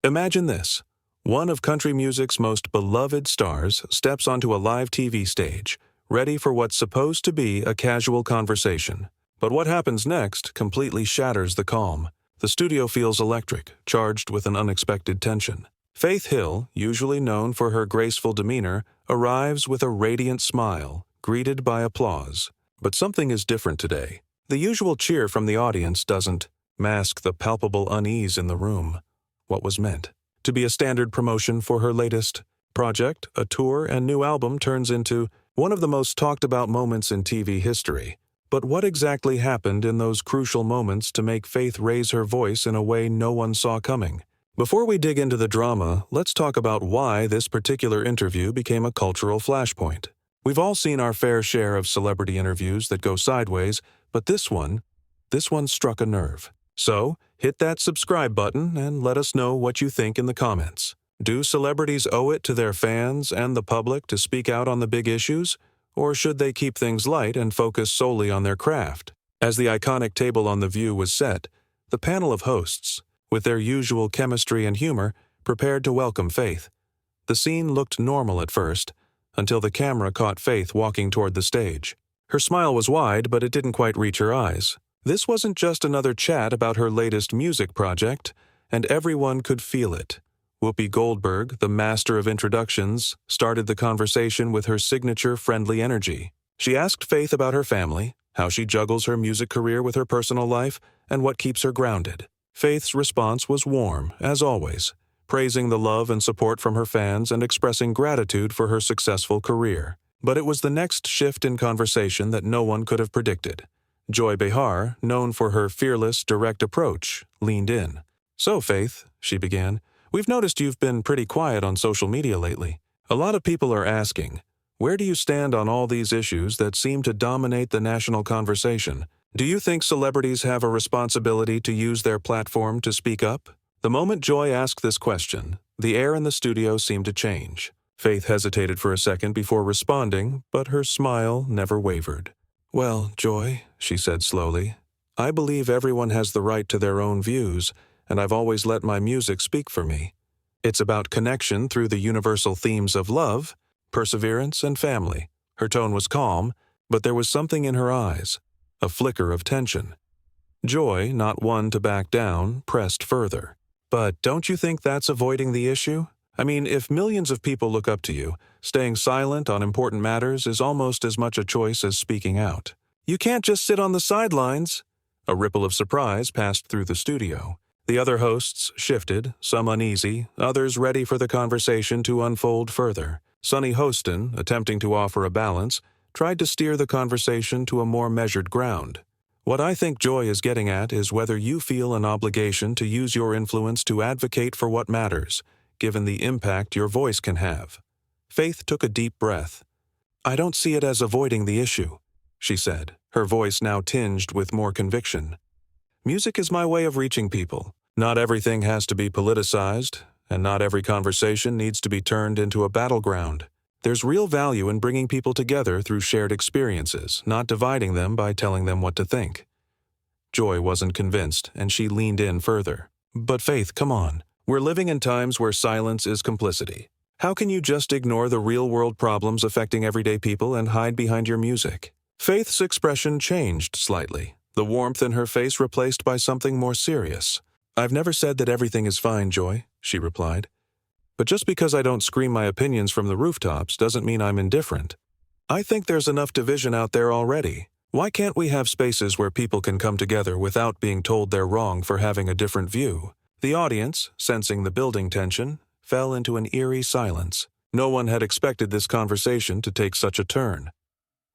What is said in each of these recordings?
Imagine this. One of country music's most beloved stars steps onto a live TV stage, ready for what's supposed to be a casual conversation. But what happens next completely shatters the calm. The studio feels electric, charged with an unexpected tension. Faith Hill, usually known for her graceful demeanor, arrives with a radiant smile, greeted by applause. But something is different today. The usual cheer from the audience doesn't mask the palpable unease in the room. What was meant to be a standard promotion for her latest project, a tour and new album, turns into one of the most talked about moments in TV history. But what exactly happened in those crucial moments to make Faith raise her voice in a way no one saw coming? Before we dig into the drama, let's talk about why this particular interview became a cultural flashpoint. We've all seen our fair share of celebrity interviews that go sideways, but this one struck a nerve. So, hit that subscribe button and let us know what you think in the comments. Do celebrities owe it to their fans and the public to speak out on the big issues, or should they keep things light and focus solely on their craft? As the iconic table on The View was set, the panel of hosts, with their usual chemistry and humor, prepared to welcome Faith. The scene looked normal at first, until the camera caught Faith walking toward the stage. Her smile was wide, but it didn't quite reach her eyes. This wasn't just another chat about her latest music project, and everyone could feel it. Whoopi Goldberg, the master of introductions, started the conversation with her signature friendly energy. She asked Faith about her family, how she juggles her music career with her personal life, and what keeps her grounded. Faith's response was warm, as always, praising the love and support from her fans and expressing gratitude for her successful career. But it was the next shift in conversation that no one could have predicted. Joy Behar, known for her fearless, direct approach, leaned in. "So, Faith," she began, "we've noticed you've been pretty quiet on social media lately. A lot of people are asking, where do you stand on all these issues that seem to dominate the national conversation? Do you think celebrities have a responsibility to use their platform to speak up?" The moment Joy asked this question, the air in the studio seemed to change. Faith hesitated for a second before responding, but her smile never wavered. "Well, Joy," she said slowly, "I believe everyone has the right to their own views, and I've always let my music speak for me. It's about connection through the universal themes of love, perseverance, and family." Her tone was calm, but there was something in her eyes, a flicker of tension. Joy, not one to back down, pressed further. "But don't you think that's avoiding the issue? I mean, if millions of people look up to you, staying silent on important matters is almost as much a choice as speaking out. You can't just sit on the sidelines." A ripple of surprise passed through the studio. The other hosts shifted, some uneasy, others ready for the conversation to unfold further. Sonny Hostin, attempting to offer a balance, tried to steer the conversation to a more measured ground. "What I think Joy is getting at is whether you feel an obligation to use your influence to advocate for what matters, given the impact your voice can have." Faith took a deep breath. "I don't see it as avoiding the issue," she said, her voice now tinged with more conviction. "Music is my way of reaching people. Not everything has to be politicized, and not every conversation needs to be turned into a battleground. There's real value in bringing people together through shared experiences, not dividing them by telling them what to think." Joy wasn't convinced, and she leaned in further. "But Faith, come on. We're living in times where silence is complicity. How can you just ignore the real-world problems affecting everyday people and hide behind your music?" Faith's expression changed slightly, the warmth in her face replaced by something more serious. "I've never said that everything is fine, Joy," she replied. "But just because I don't scream my opinions from the rooftops doesn't mean I'm indifferent. I think there's enough division out there already. Why can't we have spaces where people can come together without being told they're wrong for having a different view?" The audience, sensing the building tension, fell into an eerie silence. No one had expected this conversation to take such a turn.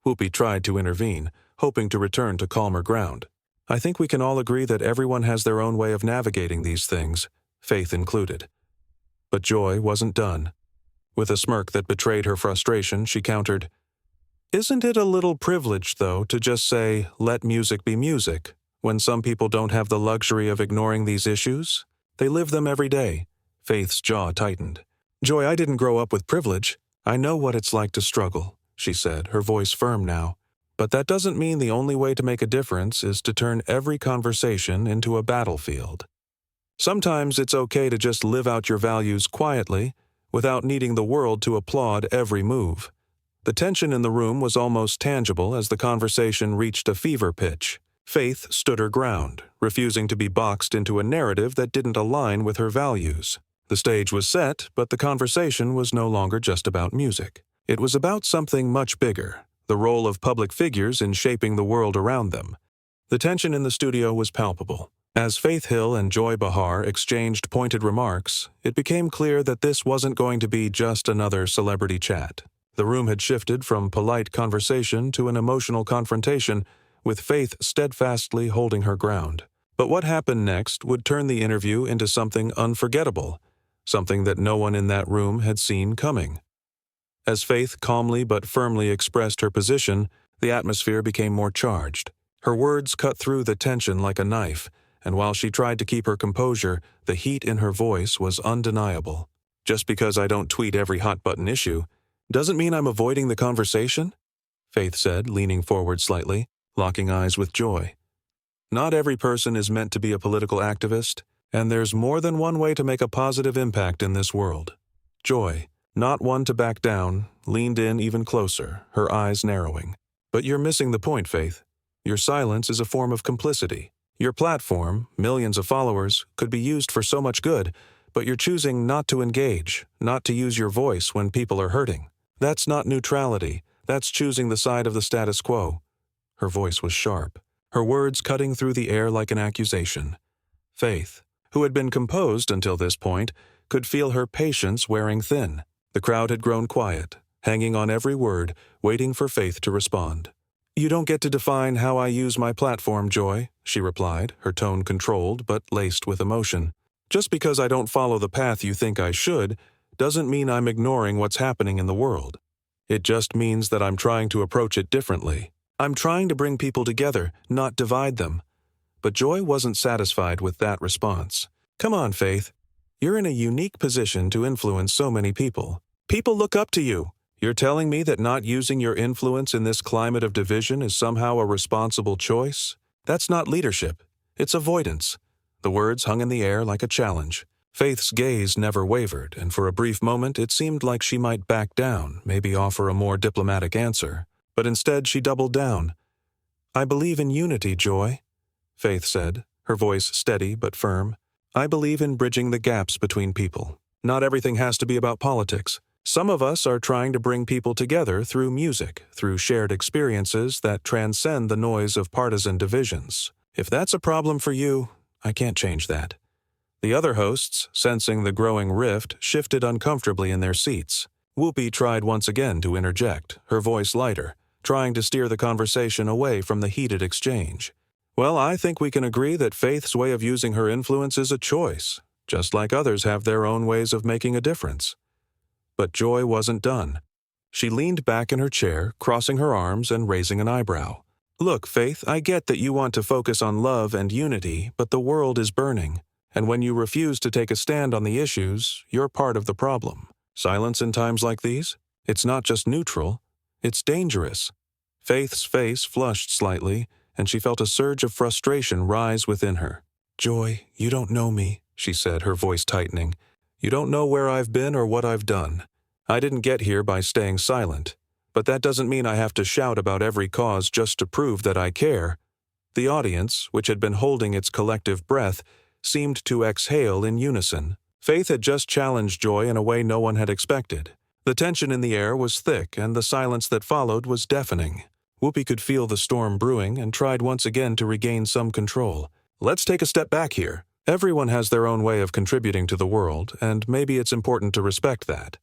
Whoopi tried to intervene, hoping to return to calmer ground. "I think we can all agree that everyone has their own way of navigating these things, Faith included." But Joy wasn't done. With a smirk that betrayed her frustration, she countered, "Isn't it a little privileged, though, to just say, 'let music be music,' when some people don't have the luxury of ignoring these issues? They live them every day." Faith's jaw tightened. "Joy, I didn't grow up with privilege. I know what it's like to struggle," she said, her voice firm now. "But that doesn't mean the only way to make a difference is to turn every conversation into a battlefield." Sometimes it's okay to just live out your values quietly, without needing the world to applaud every move. The tension in the room was almost tangible as the conversation reached a fever pitch. Faith stood her ground, refusing to be boxed into a narrative that didn't align with her values. The stage was set, but the conversation was no longer just about music. It was about something much bigger, the role of public figures in shaping the world around them. The tension in the studio was palpable. As Faith Hill and Joy Behar exchanged pointed remarks, it became clear that this wasn't going to be just another celebrity chat. The room had shifted from polite conversation to an emotional confrontation, with Faith steadfastly holding her ground. But what happened next would turn the interview into something unforgettable, something that no one in that room had seen coming. As Faith calmly but firmly expressed her position, the atmosphere became more charged. Her words cut through the tension like a knife, and while she tried to keep her composure, the heat in her voice was undeniable. Just because I don't tweet every hot-button issue doesn't mean I'm avoiding the conversation, Faith said, leaning forward slightly, locking eyes with Joy. Not every person is meant to be a political activist, and there's more than one way to make a positive impact in this world. Joy, not one to back down, leaned in even closer, her eyes narrowing. But you're missing the point, Faith. Your silence is a form of complicity. Your platform, millions of followers, could be used for so much good, but you're choosing not to engage, not to use your voice when people are hurting. That's not neutrality. That's choosing the side of the status quo. Her voice was sharp, her words cutting through the air like an accusation. Faith, who had been composed until this point, could feel her patience wearing thin. The crowd had grown quiet, hanging on every word, waiting for Faith to respond. "You don't get to define how I use my platform, Joy," she replied, her tone controlled but laced with emotion. "Just because I don't follow the path you think I should, doesn't mean I'm ignoring what's happening in the world. It just means that I'm trying to approach it differently. I'm trying to bring people together, not divide them." But Joy wasn't satisfied with that response. "Come on, Faith. You're in a unique position to influence so many people. People look up to you. You're telling me that not using your influence in this climate of division is somehow a responsible choice? That's not leadership. It's avoidance." The words hung in the air like a challenge. Faith's gaze never wavered, and for a brief moment it seemed like she might back down, maybe offer a more diplomatic answer. But instead she doubled down. "I believe in unity, Joy," Faith said, her voice steady but firm. "I believe in bridging the gaps between people. Not everything has to be about politics. Some of us are trying to bring people together through music, through shared experiences that transcend the noise of partisan divisions. If that's a problem for you, I can't change that." The other hosts, sensing the growing rift, shifted uncomfortably in their seats. Whoopi tried once again to interject, her voice lighter, trying to steer the conversation away from the heated exchange. "Well, I think we can agree that Faith's way of using her influence is a choice, just like others have their own ways of making a difference." But Joy wasn't done. She leaned back in her chair, crossing her arms and raising an eyebrow. "Look, Faith, I get that you want to focus on love and unity, but the world is burning. And when you refuse to take a stand on the issues, you're part of the problem. Silence in times like these? It's not just neutral, it's dangerous." Faith's face flushed slightly, and she felt a surge of frustration rise within her. "Joy, you don't know me," she said, her voice tightening. "You don't know where I've been or what I've done. I didn't get here by staying silent, but that doesn't mean I have to shout about every cause just to prove that I care." The audience, which had been holding its collective breath, seemed to exhale in unison. Faith had just challenged Joy in a way no one had expected. The tension in the air was thick, and the silence that followed was deafening. Whoopi could feel the storm brewing and tried once again to regain some control. "Let's take a step back here. Everyone has their own way of contributing to the world, and maybe it's important to respect that."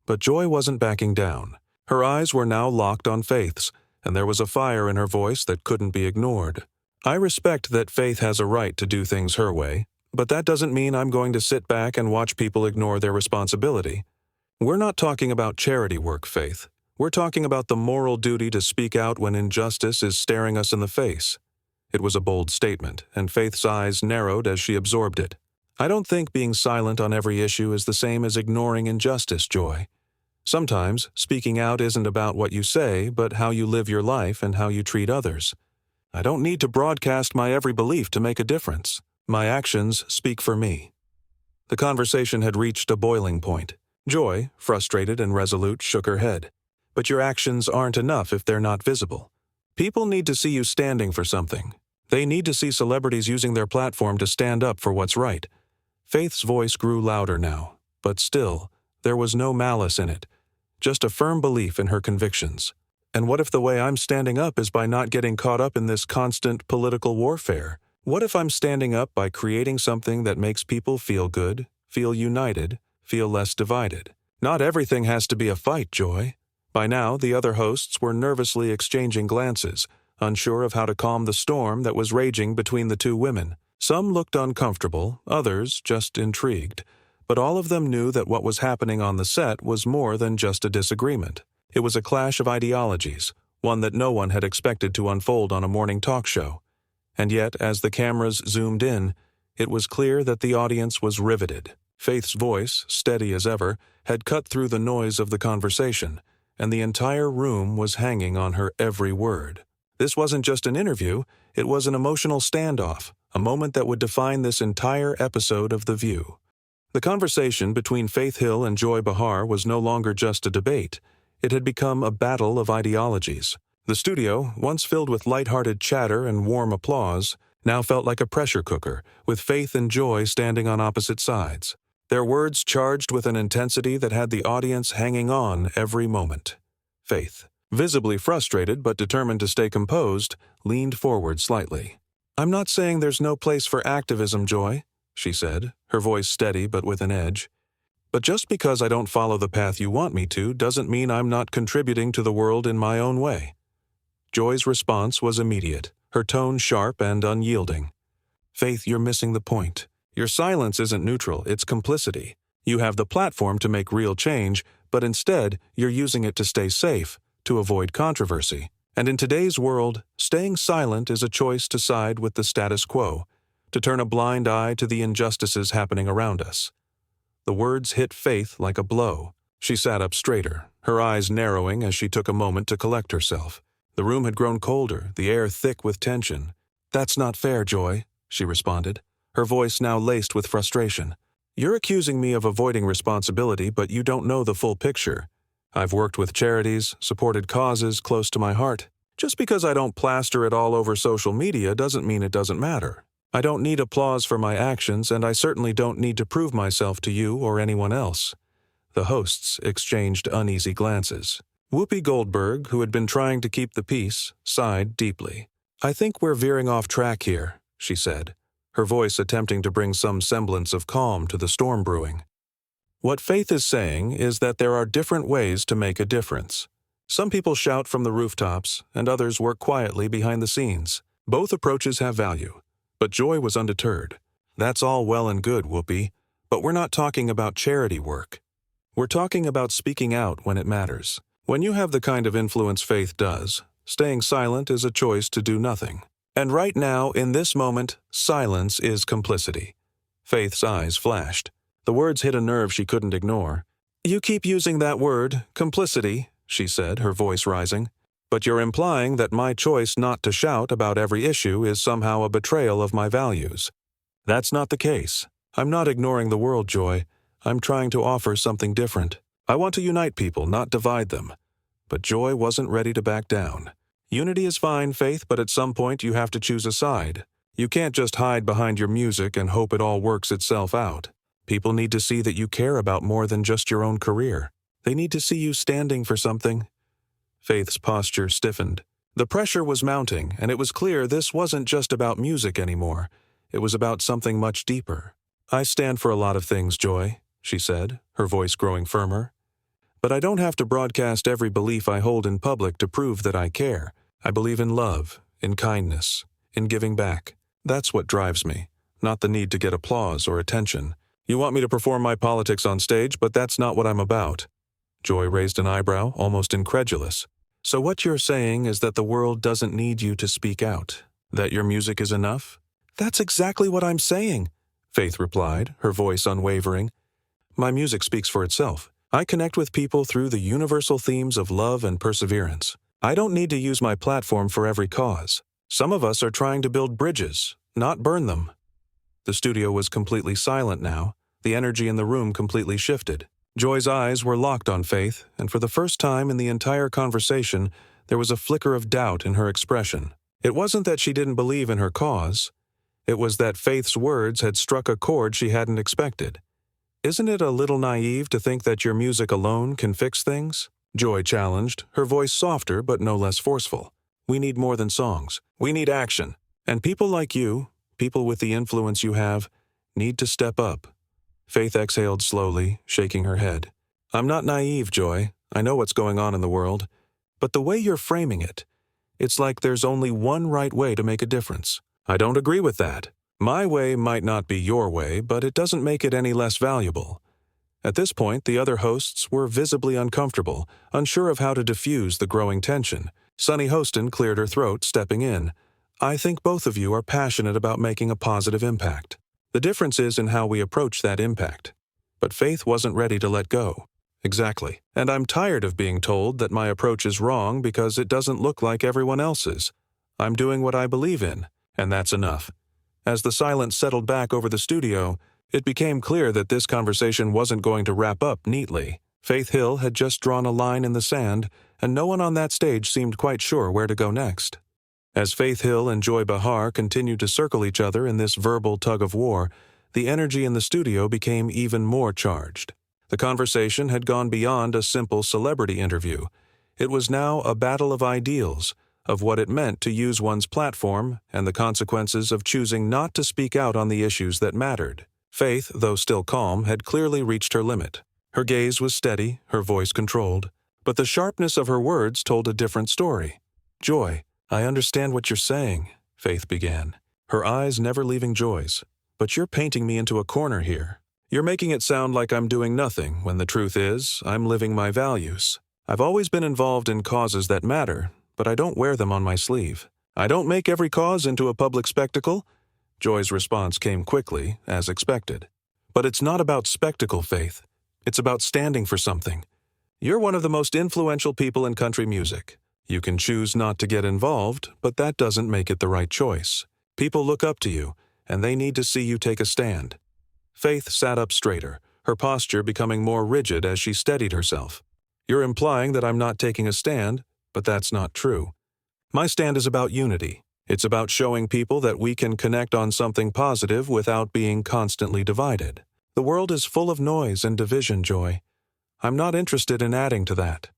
But Joy wasn't backing down. Her eyes were now locked on Faith's, and there was a fire in her voice that couldn't be ignored. "I respect that Faith has a right to do things her way, but that doesn't mean I'm going to sit back and watch people ignore their responsibility. We're not talking about charity work, Faith. We're talking about the moral duty to speak out when injustice is staring us in the face." It was a bold statement, and Faith's eyes narrowed as she absorbed it. "I don't think being silent on every issue is the same as ignoring injustice, Joy. Sometimes, speaking out isn't about what you say, but how you live your life and how you treat others. I don't need to broadcast my every belief to make a difference. My actions speak for me. The conversation had reached a boiling point. Joy, frustrated and resolute, shook her head. But your actions aren't enough if they're not visible. People need to see you standing for something. They need to see celebrities using their platform to stand up for what's right. Faith's voice grew louder now, but still, there was no malice in it, just a firm belief in her convictions. And what if the way I'm standing up is by not getting caught up in this constant political warfare? What if I'm standing up by creating something that makes people feel good, feel united, feel less divided? Not everything has to be a fight, Joy. By now, the other hosts were nervously exchanging glances, unsure of how to calm the storm that was raging between the two women. Some looked uncomfortable, others just intrigued. But all of them knew that what was happening on the set was more than just a disagreement. It was a clash of ideologies, one that no one had expected to unfold on a morning talk show. And yet, as the cameras zoomed in, it was clear that the audience was riveted. Faith's voice, steady as ever, had cut through the noise of the conversation, and the entire room was hanging on her every word. This wasn't just an interview, it was an emotional standoff, a moment that would define this entire episode of The View. The conversation between Faith Hill and Joy Behar was no longer just a debate. It had become a battle of ideologies. The studio, once filled with light-hearted chatter and warm applause, now felt like a pressure cooker, with Faith and Joy standing on opposite sides. Their words charged with an intensity that had the audience hanging on every moment. Faith, visibly frustrated but determined to stay composed, leaned forward slightly. "I'm not saying there's no place for activism, Joy," she said, her voice steady but with an edge. "But just because I don't follow the path you want me to doesn't mean I'm not contributing to the world in my own way." Joy's response was immediate, her tone sharp and unyielding. "Faith, you're missing the point. Your silence isn't neutral, it's complicity. You have the platform to make real change, but instead, you're using it to stay safe, to avoid controversy. And in today's world, staying silent is a choice to side with the status quo, to turn a blind eye to the injustices happening around us." The words hit Faith like a blow. She sat up straighter, her eyes narrowing as she took a moment to collect herself. The room had grown colder, the air thick with tension. "That's not fair, Joy," she responded, her voice now laced with frustration. "You're accusing me of avoiding responsibility, but you don't know the full picture. I've worked with charities, supported causes close to my heart. Just because I don't plaster it all over social media doesn't mean it doesn't matter. I don't need applause for my actions, and I certainly don't need to prove myself to you or anyone else." The hosts exchanged uneasy glances. Whoopi Goldberg, who had been trying to keep the peace, sighed deeply. "I think we're veering off track here," she said, her voice attempting to bring some semblance of calm to the storm brewing. "What Faith is saying is that there are different ways to make a difference. Some people shout from the rooftops, and others work quietly behind the scenes. Both approaches have value." But Joy was undeterred. "That's all well and good, Whoopi, but we're not talking about charity work. We're talking about speaking out when it matters. When you have the kind of influence Faith does, staying silent is a choice to do nothing. And right now, in this moment, silence is complicity." Faith's eyes flashed. The words hit a nerve she couldn't ignore. "You keep using that word, complicity," she said, her voice rising. "But you're implying that my choice not to shout about every issue is somehow a betrayal of my values. That's not the case. I'm not ignoring the world, Joy. I'm trying to offer something different. I want to unite people, not divide them." But Joy wasn't ready to back down. "Unity is fine, Faith, but at some point you have to choose a side. You can't just hide behind your music and hope it all works itself out. People need to see that you care about more than just your own career. They need to see you standing for something." Faith's posture stiffened. The pressure was mounting, and it was clear this wasn't just about music anymore. It was about something much deeper. "I stand for a lot of things, Joy," she said, her voice growing firmer. "But I don't have to broadcast every belief I hold in public to prove that I care. I believe in love, in kindness, in giving back. That's what drives me, not the need to get applause or attention. You want me to perform my politics on stage, but that's not what I'm about." Joy raised an eyebrow, almost incredulous. "So what you're saying is that the world doesn't need you to speak out? That your music is enough?" "That's exactly what I'm saying," Faith replied, her voice unwavering. "My music speaks for itself. I connect with people through the universal themes of love and perseverance. I don't need to use my platform for every cause. Some of us are trying to build bridges, not burn them." The studio was completely silent now. The energy in the room completely shifted. Joy's eyes were locked on Faith, and for the first time in the entire conversation, there was a flicker of doubt in her expression. It wasn't that she didn't believe in her cause. It was that Faith's words had struck a chord she hadn't expected. "Isn't it a little naive to think that your music alone can fix things?" Joy challenged, her voice softer but no less forceful. "We need more than songs. We need action. And people like you, people with the influence you have, need to step up." Faith exhaled slowly, shaking her head. "I'm not naive, Joy. I know what's going on in the world. But the way you're framing it, it's like there's only one right way to make a difference. I don't agree with that. My way might not be your way, but it doesn't make it any less valuable." At this point, the other hosts were visibly uncomfortable, unsure of how to diffuse the growing tension. Sunny Hostin cleared her throat, stepping in. "I think both of you are passionate about making a positive impact. The difference is in how we approach that impact." But Faith wasn't ready to let go. "Exactly. And I'm tired of being told that my approach is wrong because it doesn't look like everyone else's. I'm doing what I believe in, and that's enough." As the silence settled back over the studio, it became clear that this conversation wasn't going to wrap up neatly. Faith Hill had just drawn a line in the sand, and no one on that stage seemed quite sure where to go next. As Faith Hill and Joy Behar continued to circle each other in this verbal tug-of-war, the energy in the studio became even more charged. The conversation had gone beyond a simple celebrity interview. It was now a battle of ideals, of what it meant to use one's platform and the consequences of choosing not to speak out on the issues that mattered. Faith, though still calm, had clearly reached her limit. Her gaze was steady, her voice controlled, but the sharpness of her words told a different story. "Joy, I understand what you're saying," Faith began, her eyes never leaving Joy's. "But you're painting me into a corner here. You're making it sound like I'm doing nothing, when the truth is, I'm living my values. I've always been involved in causes that matter, but I don't wear them on my sleeve. I don't make every cause into a public spectacle." Joy's response came quickly, as expected. "But it's not about spectacle, Faith. It's about standing for something. You're one of the most influential people in country music. You can choose not to get involved, but that doesn't make it the right choice. People look up to you, and they need to see you take a stand." Faith sat up straighter, her posture becoming more rigid as she steadied herself. "You're implying that I'm not taking a stand, but that's not true. My stand is about unity. It's about showing people that we can connect on something positive without being constantly divided. The world is full of noise and division, Joy. I'm not interested in adding to that."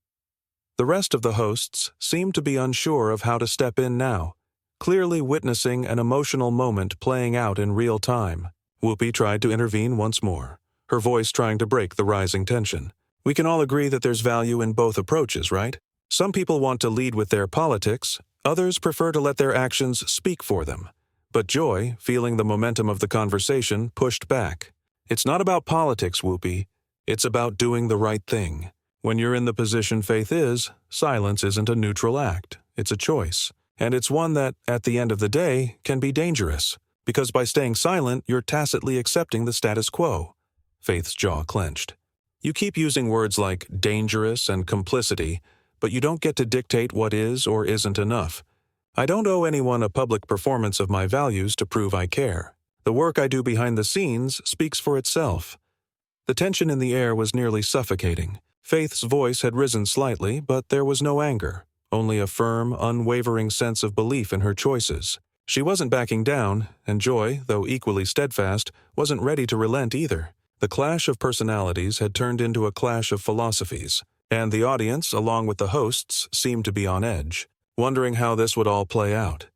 The rest of the hosts seemed to be unsure of how to step in now, clearly witnessing an emotional moment playing out in real time. Whoopi tried to intervene once more, her voice trying to break the rising tension. "We can all agree that there's value in both approaches, right? Some people want to lead with their politics, others prefer to let their actions speak for them." But Joy, feeling the momentum of the conversation, pushed back. "It's not about politics, Whoopi. It's about doing the right thing. When you're in the position Faith is, silence isn't a neutral act. It's a choice. And it's one that, at the end of the day, can be dangerous. Because by staying silent, you're tacitly accepting the status quo." Faith's jaw clenched. "You keep using words like dangerous and complicity, but you don't get to dictate what is or isn't enough. I don't owe anyone a public performance of my values to prove I care. The work I do behind the scenes speaks for itself." The tension in the air was nearly suffocating. Faith's voice had risen slightly, but there was no anger, only a firm, unwavering sense of belief in her choices. She wasn't backing down, and Joy, though equally steadfast, wasn't ready to relent either. The clash of personalities had turned into a clash of philosophies, and the audience, along with the hosts, seemed to be on edge, wondering how this would all play out.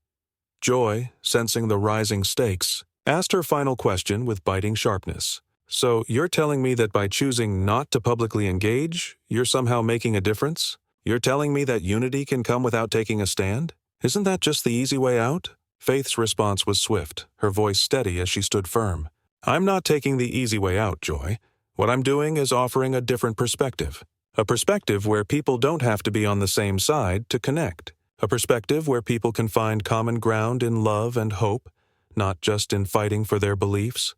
Joy, sensing the rising stakes, asked her final question with biting sharpness. "So you're telling me that by choosing not to publicly engage, you're somehow making a difference? You're telling me that unity can come without taking a stand? Isn't that just the easy way out?" Faith's response was swift, her voice steady as she stood firm. "I'm not taking the easy way out, Joy. What I'm doing is offering a different perspective. A perspective where people don't have to be on the same side to connect. A perspective where people can find common ground in love and hope, not just in fighting for their beliefs."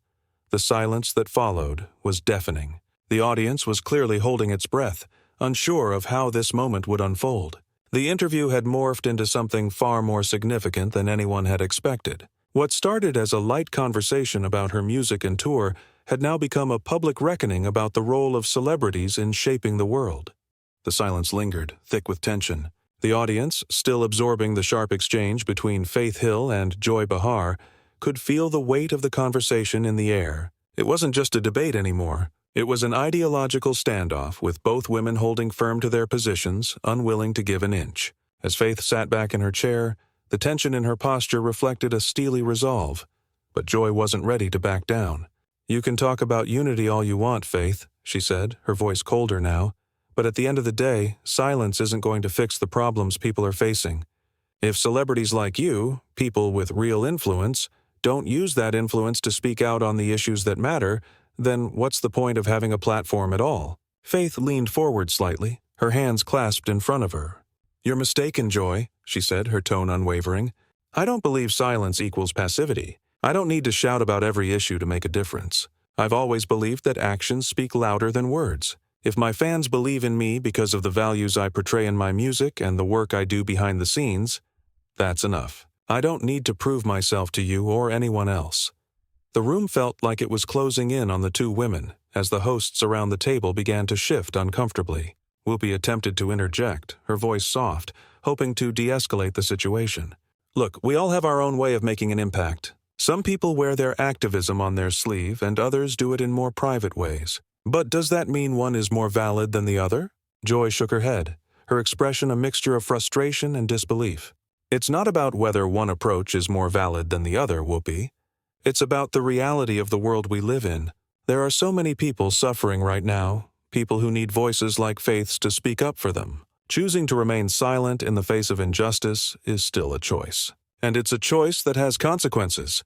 The silence that followed was deafening. The audience was clearly holding its breath, unsure of how this moment would unfold. The interview had morphed into something far more significant than anyone had expected. What started as a light conversation about her music and tour had now become a public reckoning about the role of celebrities in shaping the world. The silence lingered, thick with tension. The audience, still absorbing the sharp exchange between Faith Hill and Joy Behar, could feel the weight of the conversation in the air. It wasn't just a debate anymore. It was an ideological standoff, with both women holding firm to their positions, unwilling to give an inch. As Faith sat back in her chair, the tension in her posture reflected a steely resolve. But Joy wasn't ready to back down. "You can talk about unity all you want, Faith," she said, her voice colder now. "But at the end of the day, silence isn't going to fix the problems people are facing. If celebrities like you, people with real influence, don't use that influence to speak out on the issues that matter, then what's the point of having a platform at all?" Faith leaned forward slightly, her hands clasped in front of her. "You're mistaken, Joy," she said, her tone unwavering. "I don't believe silence equals passivity. I don't need to shout about every issue to make a difference. I've always believed that actions speak louder than words. If my fans believe in me because of the values I portray in my music and the work I do behind the scenes, that's enough. I don't need to prove myself to you or anyone else." The room felt like it was closing in on the two women as the hosts around the table began to shift uncomfortably. Whoopi attempted to interject, her voice soft, hoping to de-escalate the situation. "Look, we all have our own way of making an impact. Some people wear their activism on their sleeve and others do it in more private ways. But does that mean one is more valid than the other?" Joy shook her head, her expression a mixture of frustration and disbelief. "It's not about whether one approach is more valid than the other, Whoopi. It's about the reality of the world we live in. There are so many people suffering right now, people who need voices like Faith's to speak up for them. Choosing to remain silent in the face of injustice is still a choice. And it's a choice that has consequences."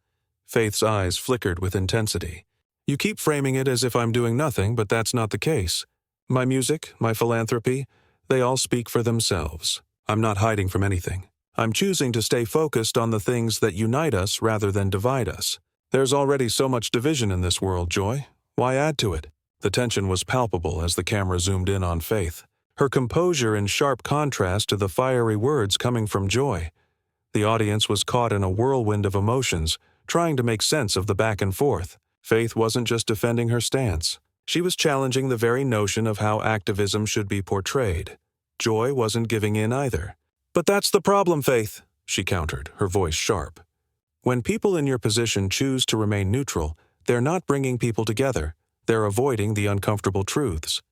Faith's eyes flickered with intensity. "You keep framing it as if I'm doing nothing, but that's not the case. My music, my philanthropy, they all speak for themselves. I'm not hiding from anything. I'm choosing to stay focused on the things that unite us rather than divide us. There's already so much division in this world, Joy. Why add to it?" The tension was palpable as the camera zoomed in on Faith, her composure in sharp contrast to the fiery words coming from Joy. The audience was caught in a whirlwind of emotions, trying to make sense of the back and forth. Faith wasn't just defending her stance. She was challenging the very notion of how activism should be portrayed. Joy wasn't giving in either. "But that's the problem, Faith," she countered, her voice sharp. "When people in your position choose to remain neutral, they're not bringing people together. They're avoiding the uncomfortable truths.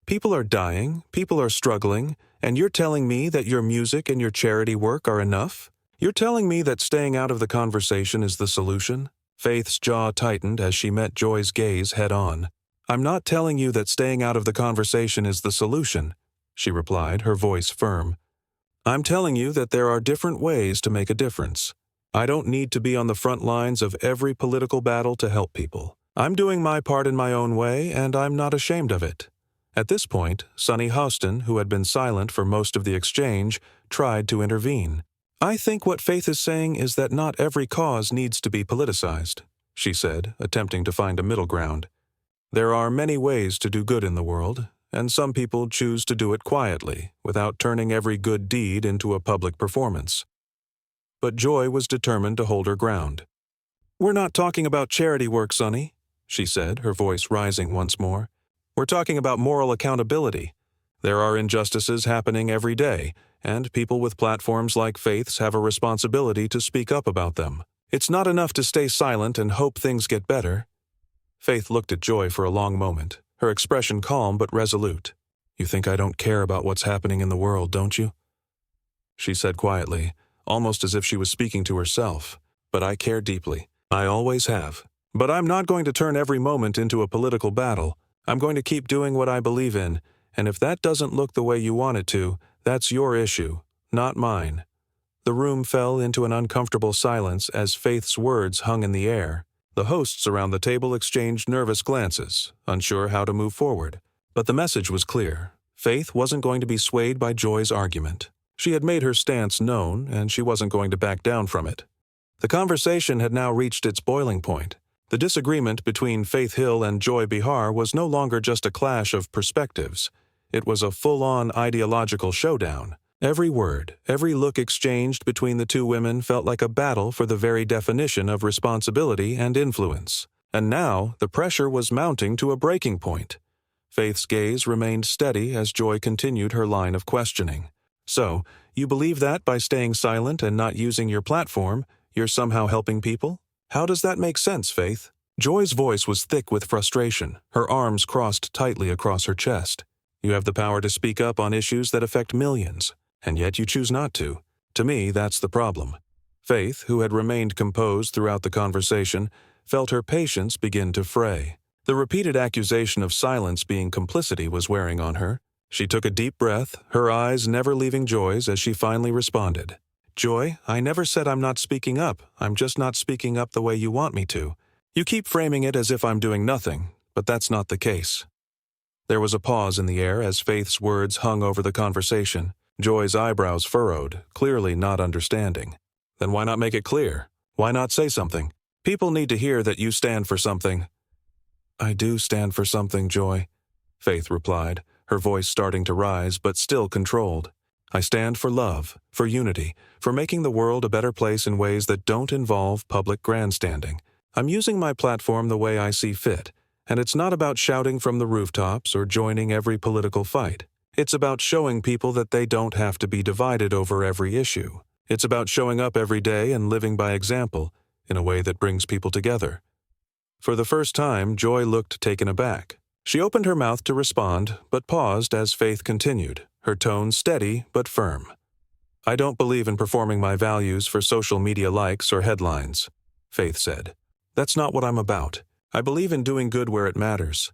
People are dying, people are struggling, and you're telling me that your music and your charity work are enough? You're telling me that staying out of the conversation is the solution?" Faith's jaw tightened as she met Joy's gaze head-on. "I'm not telling you that staying out of the conversation is the solution," she replied, her voice firm. "I'm telling you that there are different ways to make a difference. I don't need to be on the front lines of every political battle to help people. I'm doing my part in my own way, and I'm not ashamed of it." At this point, Sonny Houston, who had been silent for most of the exchange, tried to intervene. "I think what Faith is saying is that not every cause needs to be politicized," she said, attempting to find a middle ground. "There are many ways to do good in the world, and some people choose to do it quietly, without turning every good deed into a public performance." But Joy was determined to hold her ground. "We're not talking about charity work, Sonny," she said, her voice rising once more. "We're talking about moral accountability. There are injustices happening every day, and people with platforms like Faith's have a responsibility to speak up about them. It's not enough to stay silent and hope things get better." Faith looked at Joy for a long moment, her expression calm but resolute. "You think I don't care about what's happening in the world, don't you?" she said quietly, almost as if she was speaking to herself. "But I care deeply. I always have. But I'm not going to turn every moment into a political battle. I'm going to keep doing what I believe in, and if that doesn't look the way you want it to, that's your issue, not mine." The room fell into an uncomfortable silence as Faith's words hung in the air. The hosts around the table exchanged nervous glances, unsure how to move forward. But the message was clear. Faith wasn't going to be swayed by Joy's argument. She had made her stance known, and she wasn't going to back down from it. The conversation had now reached its boiling point. The disagreement between Faith Hill and Joy Behar was no longer just a clash of perspectives. It was a full-on ideological showdown. Every word, every look exchanged between the two women felt like a battle for the very definition of responsibility and influence. And now, the pressure was mounting to a breaking point. Faith's gaze remained steady as Joy continued her line of questioning. So, you believe that by staying silent and not using your platform, you're somehow helping people? How does that make sense, Faith? Joy's voice was thick with frustration, her arms crossed tightly across her chest. You have the power to speak up on issues that affect millions, and yet you choose not to. To me, that's the problem. Faith, who had remained composed throughout the conversation, felt her patience begin to fray. The repeated accusation of silence being complicity was wearing on her. She took a deep breath, her eyes never leaving Joy's as she finally responded. Joy, I never said I'm not speaking up. I'm just not speaking up the way you want me to. You keep framing it as if I'm doing nothing, but that's not the case. There was a pause in the air as Faith's words hung over the conversation. Joy's eyebrows furrowed, clearly not understanding. Then why not make it clear? Why not say something? People need to hear that you stand for something. I do stand for something, Joy, Faith replied, her voice starting to rise but still controlled. I stand for love, for unity, for making the world a better place in ways that don't involve public grandstanding. I'm using my platform the way I see fit, and it's not about shouting from the rooftops or joining every political fight. It's about showing people that they don't have to be divided over every issue. It's about showing up every day and living by example in a way that brings people together. For the first time, Joy looked taken aback. She opened her mouth to respond, but paused as Faith continued, her tone steady but firm. I don't believe in performing my values for social media likes or headlines, Faith said. That's not what I'm about. I believe in doing good where it matters.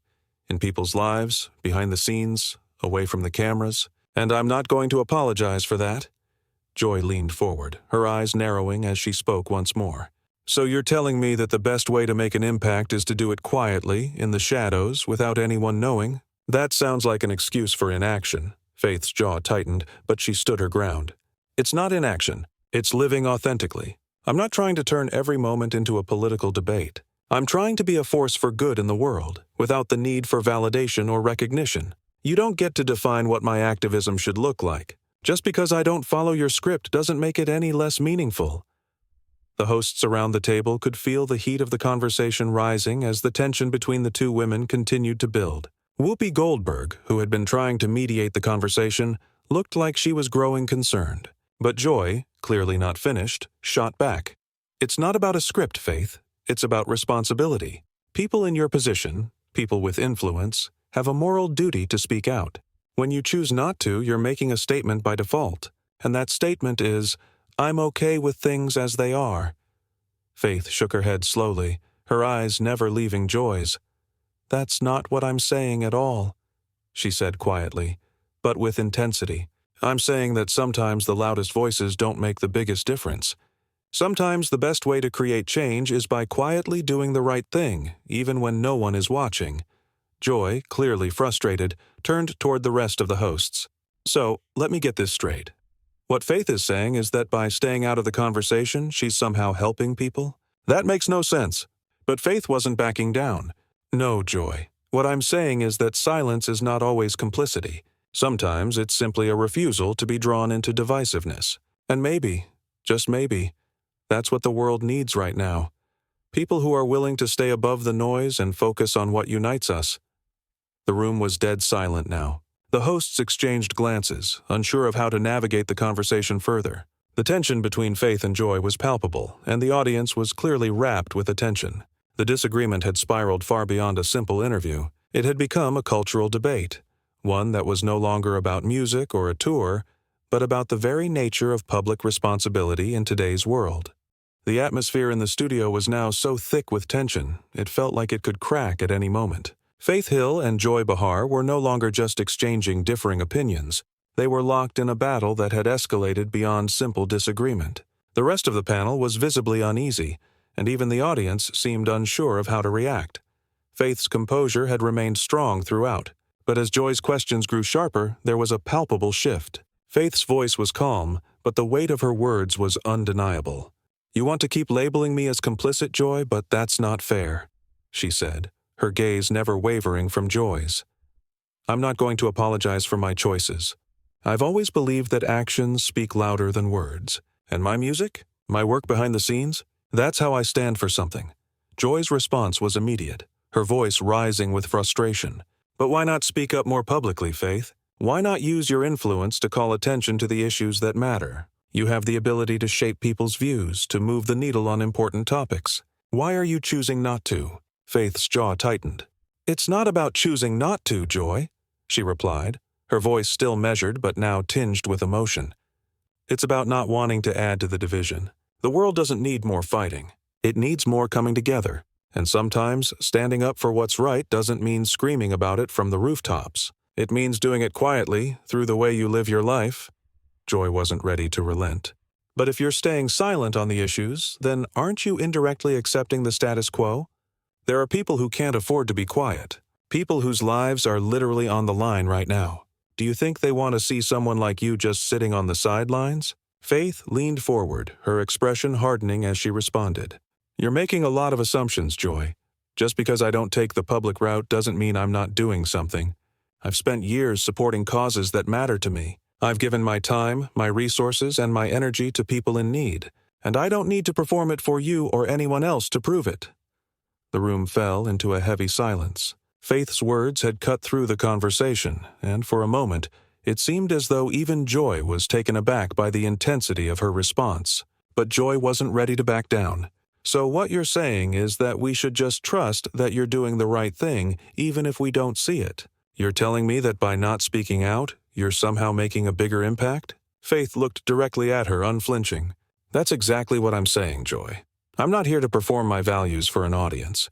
In people's lives, behind the scenes, away from the cameras, and I'm not going to apologize for that. Joy leaned forward, her eyes narrowing as she spoke once more. So you're telling me that the best way to make an impact is to do it quietly, in the shadows, without anyone knowing? That sounds like an excuse for inaction. Faith's jaw tightened, but she stood her ground. It's not inaction. It's living authentically. I'm not trying to turn every moment into a political debate. I'm trying to be a force for good in the world, without the need for validation or recognition. You don't get to define what my activism should look like. Just because I don't follow your script doesn't make it any less meaningful. The hosts around the table could feel the heat of the conversation rising as the tension between the two women continued to build. Whoopi Goldberg, who had been trying to mediate the conversation, looked like she was growing concerned. But Joy, clearly not finished, shot back. It's not about a script, Faith. It's about responsibility. People in your position, people with influence, have a moral duty to speak out. When you choose not to, you're making a statement by default. And that statement is, I'm okay with things as they are. Faith shook her head slowly, her eyes never leaving Joy's. That's not what I'm saying at all, she said quietly, but with intensity. I'm saying that sometimes the loudest voices don't make the biggest difference. Sometimes the best way to create change is by quietly doing the right thing, even when no one is watching. Joy, clearly frustrated, turned toward the rest of the hosts. So, let me get this straight. What Faith is saying is that by staying out of the conversation, she's somehow helping people? That makes no sense. But Faith wasn't backing down. No, Joy. What I'm saying is that silence is not always complicity. Sometimes it's simply a refusal to be drawn into divisiveness. And maybe, just maybe, that's what the world needs right now. People who are willing to stay above the noise and focus on what unites us. The room was dead silent now. The hosts exchanged glances, unsure of how to navigate the conversation further. The tension between Faith and Joy was palpable, and the audience was clearly rapt with attention. The disagreement had spiraled far beyond a simple interview. It had become a cultural debate, one that was no longer about music or a tour, but about the very nature of public responsibility in today's world. The atmosphere in the studio was now so thick with tension, it felt like it could crack at any moment. Faith Hill and Joy Behar were no longer just exchanging differing opinions. They were locked in a battle that had escalated beyond simple disagreement. The rest of the panel was visibly uneasy, and even the audience seemed unsure of how to react. Faith's composure had remained strong throughout, but as Joy's questions grew sharper, there was a palpable shift. Faith's voice was calm, but the weight of her words was undeniable. You want to keep labeling me as complicit, Joy, but that's not fair, she said, her gaze never wavering from Joy's. I'm not going to apologize for my choices. I've always believed that actions speak louder than words. And my music? My work behind the scenes? That's how I stand for something. Joy's response was immediate, her voice rising with frustration. But why not speak up more publicly, Faith? Why not use your influence to call attention to the issues that matter? You have the ability to shape people's views, to move the needle on important topics. Why are you choosing not to? Faith's jaw tightened. It's not about choosing not to, Joy, she replied, her voice still measured but now tinged with emotion. It's about not wanting to add to the division. The world doesn't need more fighting. It needs more coming together. And sometimes standing up for what's right doesn't mean screaming about it from the rooftops. It means doing it quietly, through the way you live your life. Joy wasn't ready to relent. But if you're staying silent on the issues, then aren't you indirectly accepting the status quo? There are people who can't afford to be quiet. People whose lives are literally on the line right now. Do you think they want to see someone like you just sitting on the sidelines? Faith leaned forward, her expression hardening as she responded. You're making a lot of assumptions, Joy. Just because I don't take the public route doesn't mean I'm not doing something. I've spent years supporting causes that matter to me. I've given my time, my resources, and my energy to people in need, and I don't need to perform it for you or anyone else to prove it. The room fell into a heavy silence. Faith's words had cut through the conversation, and for a moment, it seemed as though even Joy was taken aback by the intensity of her response. But Joy wasn't ready to back down. So what you're saying is that we should just trust that you're doing the right thing, even if we don't see it. You're telling me that by not speaking out, you're somehow making a bigger impact? Faith looked directly at her, unflinching. That's exactly what I'm saying, Joy. I'm not here to perform my values for an audience.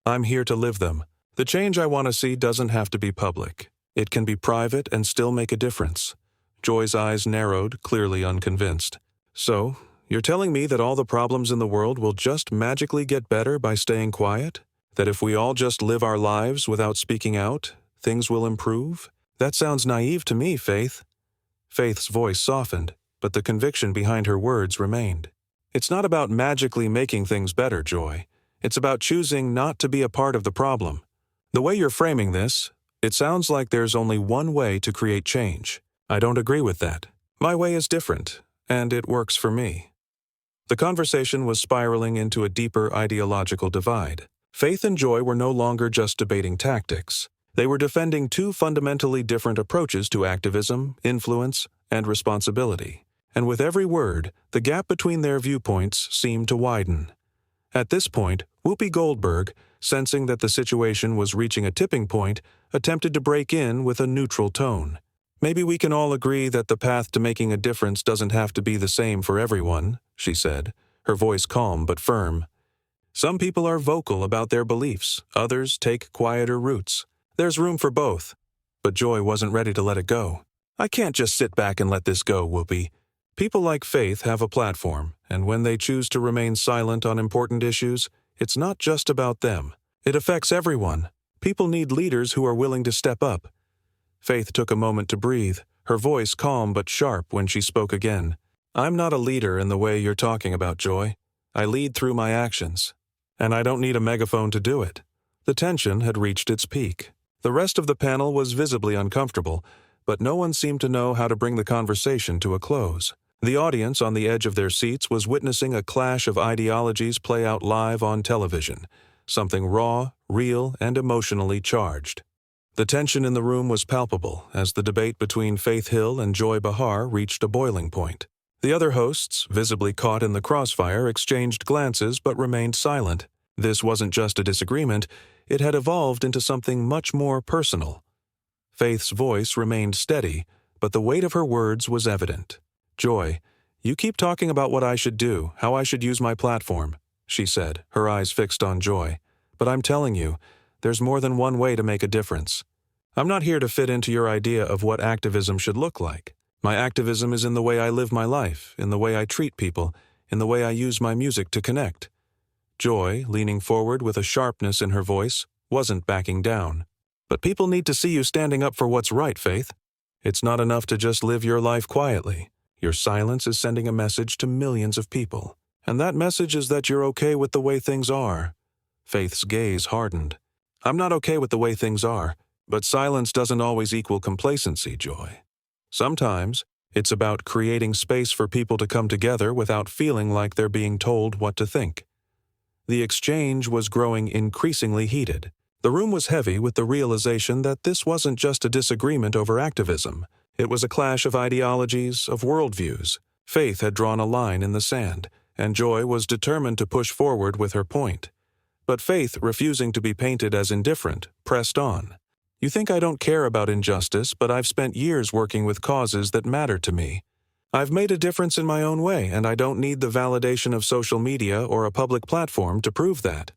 I'm here to live them. The change I want to see doesn't have to be public. It can be private and still make a difference. Joy's eyes narrowed, clearly unconvinced. So, you're telling me that all the problems in the world will just magically get better by staying quiet? That if we all just live our lives without speaking out, things will improve? That sounds naive to me, Faith. Faith's voice softened, but the conviction behind her words remained. It's not about magically making things better, Joy. It's about choosing not to be a part of the problem. The way you're framing this, it sounds like there's only one way to create change. I don't agree with that. My way is different, and it works for me. The conversation was spiraling into a deeper ideological divide. Faith and Joy were no longer just debating tactics. They were defending two fundamentally different approaches to activism, influence, and responsibility. And with every word, the gap between their viewpoints seemed to widen. At this point, Whoopi Goldberg, sensing that the situation was reaching a tipping point, attempted to break in with a neutral tone. Maybe we can all agree that the path to making a difference doesn't have to be the same for everyone, she said, her voice calm but firm. Some people are vocal about their beliefs, others take quieter routes. There's room for both. But Joy wasn't ready to let it go. I can't just sit back and let this go, Whoopi. People like Faith have a platform, and when they choose to remain silent on important issues, it's not just about them. It affects everyone. People need leaders who are willing to step up. Faith took a moment to breathe, her voice calm but sharp when she spoke again. I'm not a leader in the way you're talking about, Joy. I lead through my actions. And I don't need a megaphone to do it. The tension had reached its peak. The rest of the panel was visibly uncomfortable, but no one seemed to know how to bring the conversation to a close. The audience on the edge of their seats was witnessing a clash of ideologies play out live on television, something raw, real, and emotionally charged. The tension in the room was palpable as the debate between Faith Hill and Joy Behar reached a boiling point. The other hosts, visibly caught in the crossfire, exchanged glances but remained silent. This wasn't just a disagreement, it had evolved into something much more personal. Faith's voice remained steady, but the weight of her words was evident. Joy, you keep talking about what I should do, how I should use my platform, she said, her eyes fixed on Joy. But I'm telling you, there's more than one way to make a difference. I'm not here to fit into your idea of what activism should look like. My activism is in the way I live my life, in the way I treat people, in the way I use my music to connect. Joy, leaning forward with a sharpness in her voice, wasn't backing down. But people need to see you standing up for what's right, Faith. It's not enough to just live your life quietly. Your silence is sending a message to millions of people. And that message is that you're okay with the way things are. Faith's gaze hardened. I'm not okay with the way things are, but silence doesn't always equal complacency, Joy. Sometimes, it's about creating space for people to come together without feeling like they're being told what to think. The exchange was growing increasingly heated. The room was heavy with the realization that this wasn't just a disagreement over activism. It was a clash of ideologies, of worldviews. Faith had drawn a line in the sand, and Joy was determined to push forward with her point. But Faith, refusing to be painted as indifferent, pressed on. "You think I don't care about injustice, but I've spent years working with causes that matter to me. I've made a difference in my own way, and I don't need the validation of social media or a public platform to prove that."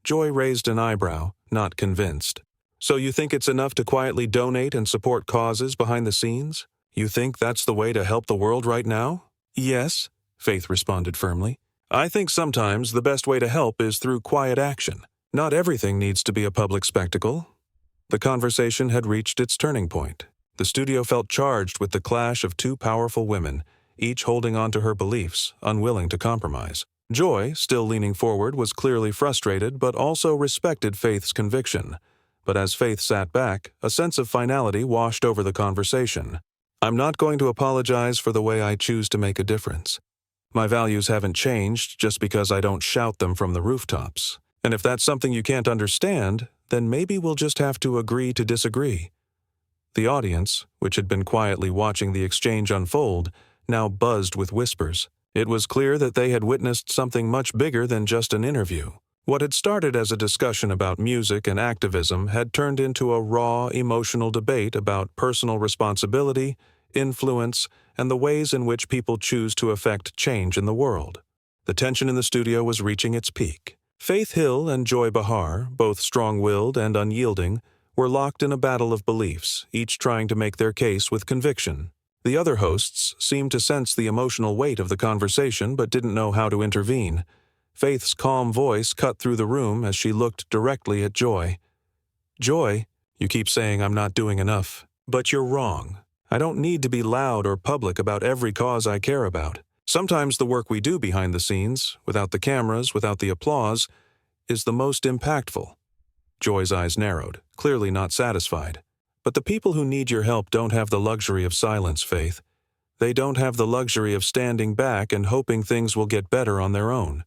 Joy raised an eyebrow, not convinced. "So you think it's enough to quietly donate and support causes behind the scenes? You think that's the way to help the world right now?" "Yes," Faith responded firmly. "I think sometimes the best way to help is through quiet action. Not everything needs to be a public spectacle." The conversation had reached its turning point. The studio felt charged with the clash of two powerful women, each holding on to her beliefs, unwilling to compromise. Joy, still leaning forward, was clearly frustrated but also respected Faith's conviction. But as Faith sat back, a sense of finality washed over the conversation. "I'm not going to apologize for the way I choose to make a difference. My values haven't changed just because I don't shout them from the rooftops. And if that's something you can't understand, then maybe we'll just have to agree to disagree." The audience, which had been quietly watching the exchange unfold, now buzzed with whispers. It was clear that they had witnessed something much bigger than just an interview. What had started as a discussion about music and activism had turned into a raw, emotional debate about personal responsibility, influence, and the ways in which people choose to affect change in the world. The tension in the studio was reaching its peak. Faith Hill and Joy Behar, both strong-willed and unyielding, were locked in a battle of beliefs, each trying to make their case with conviction. The other hosts seemed to sense the emotional weight of the conversation but didn't know how to intervene. Faith's calm voice cut through the room as she looked directly at Joy. "Joy, you keep saying I'm not doing enough, but you're wrong. I don't need to be loud or public about every cause I care about. Sometimes the work we do behind the scenes, without the cameras, without the applause, is the most impactful." Joy's eyes narrowed, clearly not satisfied. "But the people who need your help don't have the luxury of silence, Faith. They don't have the luxury of standing back and hoping things will get better on their own.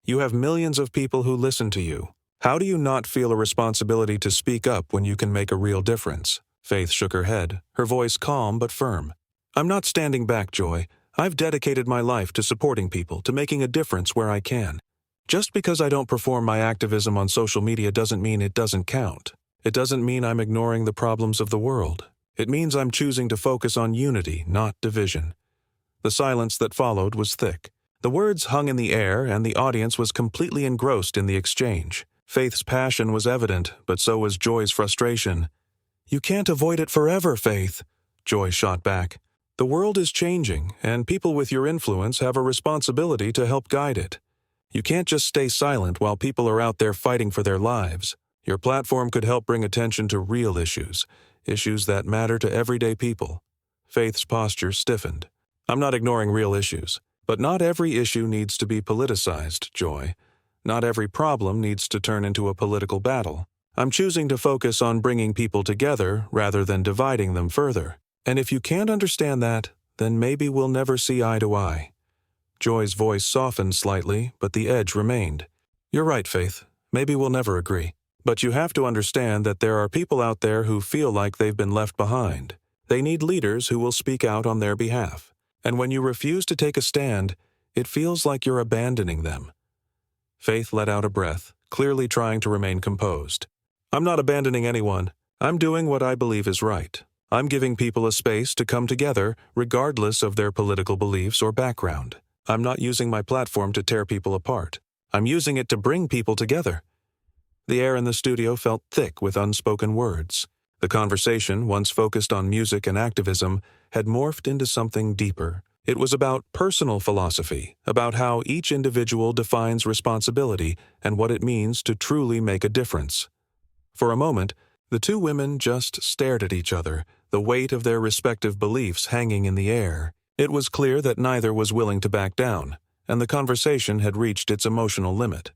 You have millions of people who listen to you. How do you not feel a responsibility to speak up when you can make a real difference?" Faith shook her head, her voice calm but firm. "I'm not standing back, Joy. I've dedicated my life to supporting people, to making a difference where I can. Just because I don't perform my activism on social media doesn't mean it doesn't count. It doesn't mean I'm ignoring the problems of the world. It means I'm choosing to focus on unity, not division." The silence that followed was thick. The words hung in the air, and the audience was completely engrossed in the exchange. Faith's passion was evident, but so was Joy's frustration. "You can't avoid it forever, Faith," Joy shot back. "The world is changing, and people with your influence have a responsibility to help guide it. You can't just stay silent while people are out there fighting for their lives. Your platform could help bring attention to real issues, issues that matter to everyday people." Faith's posture stiffened. "I'm not ignoring real issues, but not every issue needs to be politicized, Joy. Not every problem needs to turn into a political battle. I'm choosing to focus on bringing people together rather than dividing them further. And if you can't understand that, then maybe we'll never see eye to eye." Joy's voice softened slightly, but the edge remained. "You're right, Faith. Maybe we'll never agree. But you have to understand that there are people out there who feel like they've been left behind. They need leaders who will speak out on their behalf. And when you refuse to take a stand, it feels like you're abandoning them." Faith let out a breath, clearly trying to remain composed. "I'm not abandoning anyone. I'm doing what I believe is right. I'm giving people a space to come together regardless of their political beliefs or background. I'm not using my platform to tear people apart. I'm using it to bring people together." The air in the studio felt thick with unspoken words. The conversation, once focused on music and activism, had morphed into something deeper. It was about personal philosophy, about how each individual defines responsibility and what it means to truly make a difference. For a moment, the two women just stared at each other, the weight of their respective beliefs hanging in the air. It was clear that neither was willing to back down, and the conversation had reached its emotional limit.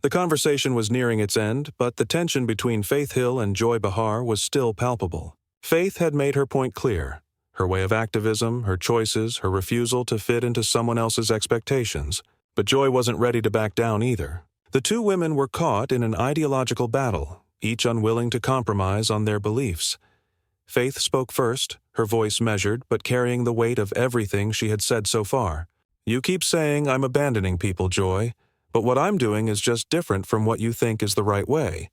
The conversation was nearing its end, but the tension between Faith Hill and Joy Behar was still palpable. Faith had made her point clear. her way of activism, her choices, her refusal to fit into someone else's expectations. But Joy wasn't ready to back down either. The two women were caught in an ideological battle, each unwilling to compromise on their beliefs. Faith spoke first, her voice measured but carrying the weight of everything she had said so far. "You keep saying I'm abandoning people, Joy, but what I'm doing is just different from what you think is the right way.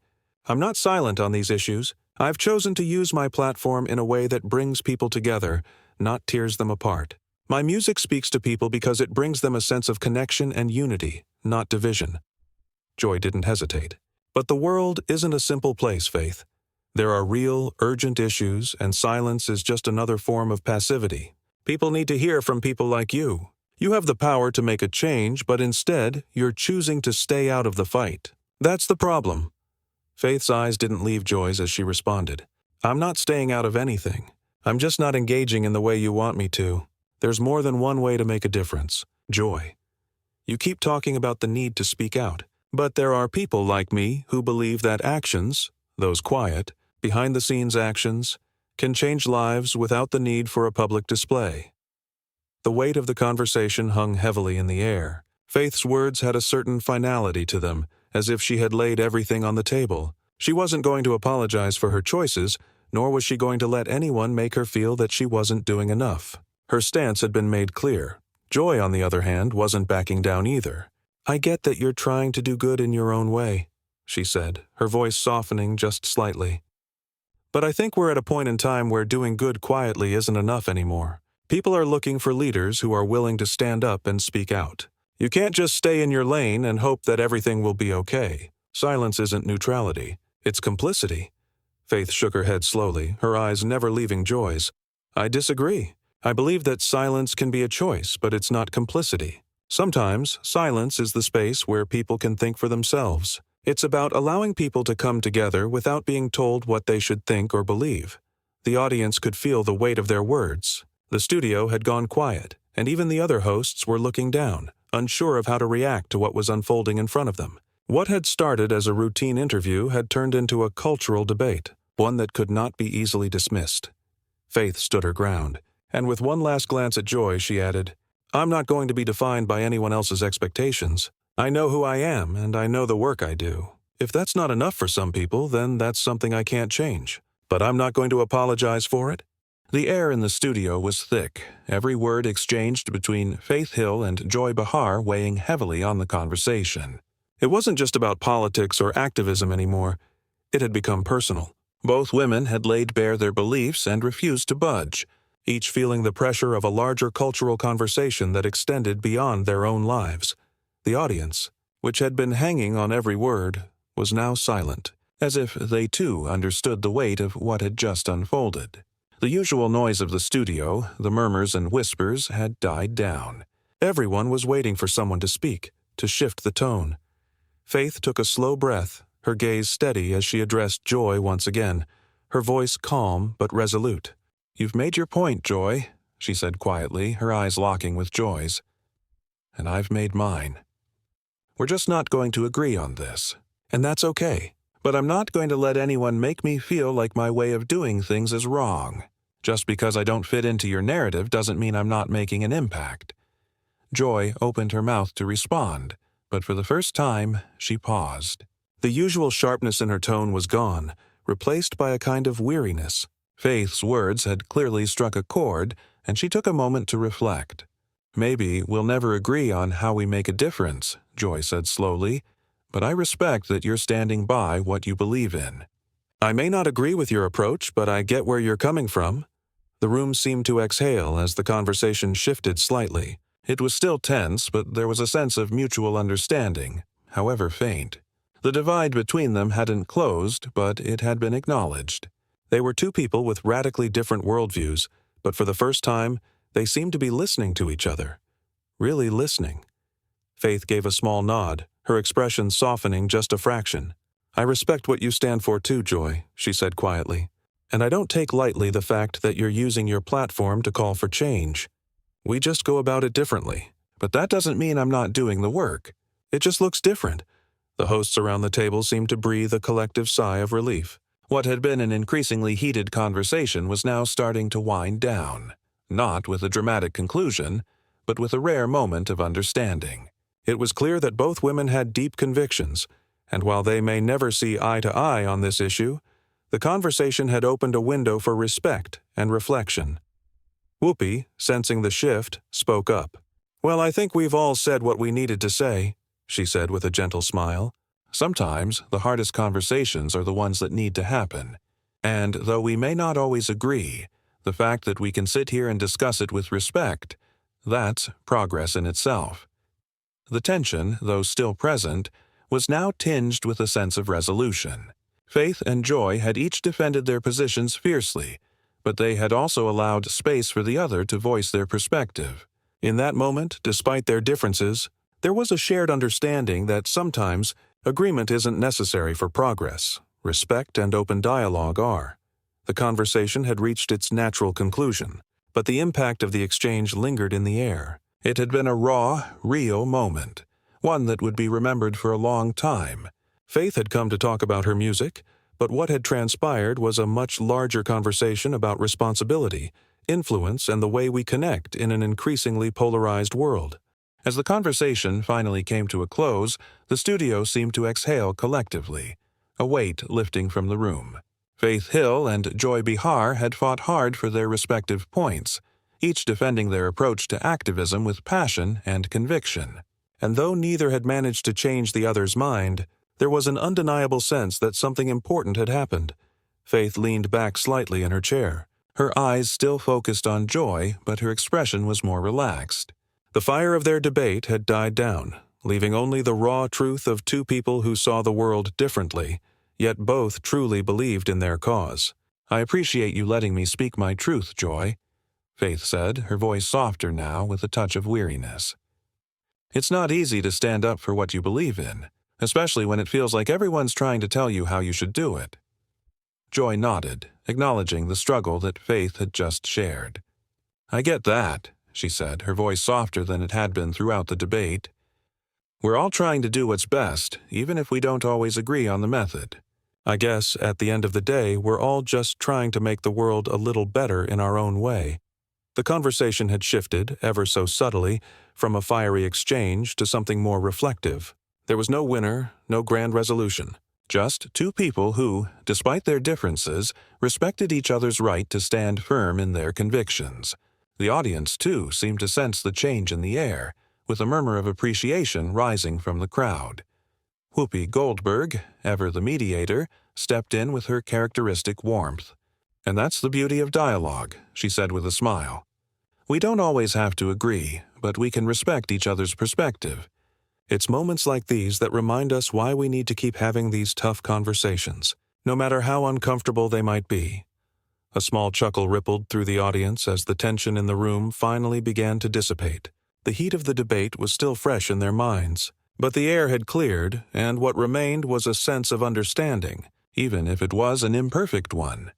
I'm not silent on these issues. I've chosen to use my platform in a way that brings people together, not tears them apart. My music speaks to people because it brings them a sense of connection and unity, not division." Joy didn't hesitate. "But the world isn't a simple place, Faith. There are real, urgent issues, and silence is just another form of passivity. People need to hear from people like you. You have the power to make a change, but instead, you're choosing to stay out of the fight. That's the problem." Faith's eyes didn't leave Joy's as she responded. "I'm not staying out of anything. I'm just not engaging in the way you want me to. There's more than one way to make a difference. Joy. You keep talking about the need to speak out, but there are people like me who believe that actions, those quiet, behind-the-scenes actions, can change lives without the need for a public display." The weight of the conversation hung heavily in the air. Faith's words had a certain finality to them, as if she had laid everything on the table. She wasn't going to apologize for her choices, nor was she going to let anyone make her feel that she wasn't doing enough. Her stance had been made clear. Joy, on the other hand, wasn't backing down either. "I get that you're trying to do good in your own way," she said, her voice softening just slightly. "But I think we're at a point in time where doing good quietly isn't enough anymore. People are looking for leaders who are willing to stand up and speak out. You can't just stay in your lane and hope that everything will be okay. Silence isn't neutrality. It's complicity." Faith shook her head slowly, her eyes never leaving Joy's. "I disagree. I believe that silence can be a choice, but it's not complicity. Sometimes, silence is the space where people can think for themselves. It's about allowing people to come together without being told what they should think or believe." The audience could feel the weight of their words. The studio had gone quiet, and even the other hosts were looking down, unsure of how to react to what was unfolding in front of them. What had started as a routine interview had turned into a cultural debate, one that could not be easily dismissed. Faith stood her ground, and with one last glance at Joy, she added, "I'm not going to be defined by anyone else's expectations. I know who I am, and I know the work I do. If that's not enough for some people, then that's something I can't change. But I'm not going to apologize for it." The air in the studio was thick, every word exchanged between Faith Hill and Joy Behar weighing heavily on the conversation. It wasn't just about politics or activism anymore. It had become personal. Both women had laid bare their beliefs and refused to budge, each feeling the pressure of a larger cultural conversation that extended beyond their own lives. The audience, which had been hanging on every word, was now silent, as if they too understood the weight of what had just unfolded. The usual noise of the studio, the murmurs and whispers, had died down. Everyone was waiting for someone to speak, to shift the tone. Faith took a slow breath, her gaze steady as she addressed Joy once again, her voice calm but resolute. "You've made your point, Joy," she said quietly, her eyes locking with Joy's. "And I've made mine. We're just not going to agree on this, and that's okay. But I'm not going to let anyone make me feel like my way of doing things is wrong. Just because I don't fit into your narrative doesn't mean I'm not making an impact." Joy opened her mouth to respond, but for the first time, she paused. The usual sharpness in her tone was gone, replaced by a kind of weariness. Faith's words had clearly struck a chord, and she took a moment to reflect. "Maybe we'll never agree on how we make a difference," Joy said slowly, "but I respect that you're standing by what you believe in. I may not agree with your approach, but I get where you're coming from." The room seemed to exhale as the conversation shifted slightly. It was still tense, but there was a sense of mutual understanding, however faint. The divide between them hadn't closed, but it had been acknowledged. They were two people with radically different worldviews, but for the first time, they seemed to be listening to each other. Really listening. Faith gave a small nod, her expression softening just a fraction. "I respect what you stand for too, Joy," she said quietly. "And I don't take lightly the fact that you're using your platform to call for change. We just go about it differently, but that doesn't mean I'm not doing the work. It just looks different." The hosts around the table seemed to breathe a collective sigh of relief. What had been an increasingly heated conversation was now starting to wind down, not with a dramatic conclusion, but with a rare moment of understanding. It was clear that both women had deep convictions, and while they may never see eye to eye on this issue, the conversation had opened a window for respect and reflection. Whoopi, sensing the shift, spoke up. "Well, I think we've all said what we needed to say," she said with a gentle smile. "Sometimes the hardest conversations are the ones that need to happen. And though we may not always agree, the fact that we can sit here and discuss it with respect, that's progress in itself." The tension, though still present, was now tinged with a sense of resolution. Faith and Joy had each defended their positions fiercely, but they had also allowed space for the other to voice their perspective. In that moment, despite their differences, there was a shared understanding that sometimes agreement isn't necessary for progress. Respect and open dialogue are. The conversation had reached its natural conclusion, but the impact of the exchange lingered in the air. It had been a raw, real moment, one that would be remembered for a long time. Faith had come to talk about her music, but what had transpired was a much larger conversation about responsibility, influence, and the way we connect in an increasingly polarized world. As the conversation finally came to a close, the studio seemed to exhale collectively, a weight lifting from the room. Faith Hill and Joy Behar had fought hard for their respective points, each defending their approach to activism with passion and conviction. And though neither had managed to change the other's mind, there was an undeniable sense that something important had happened. Faith leaned back slightly in her chair, her eyes still focused on Joy, but her expression was more relaxed. The fire of their debate had died down, leaving only the raw truth of two people who saw the world differently, yet both truly believed in their cause. "I appreciate you letting me speak my truth, Joy," Faith said, her voice softer now with a touch of weariness. "It's not easy to stand up for what you believe in, especially when it feels like everyone's trying to tell you how you should do it." Joy nodded, acknowledging the struggle that Faith had just shared. "I get that," she said, her voice softer than it had been throughout the debate. "We're all trying to do what's best, even if we don't always agree on the method. I guess, at the end of the day, we're all just trying to make the world a little better in our own way." The conversation had shifted, ever so subtly, from a fiery exchange to something more reflective. There was no winner, no grand resolution. Just two people who, despite their differences, respected each other's right to stand firm in their convictions. The audience, too, seemed to sense the change in the air, with a murmur of appreciation rising from the crowd. Whoopi Goldberg, ever the mediator, stepped in with her characteristic warmth. "And that's the beauty of dialogue," she said with a smile. "We don't always have to agree, but we can respect each other's perspective. It's moments like these that remind us why we need to keep having these tough conversations, no matter how uncomfortable they might be." A small chuckle rippled through the audience as the tension in the room finally began to dissipate. The heat of the debate was still fresh in their minds, but the air had cleared, and what remained was a sense of understanding, even if it was an imperfect one.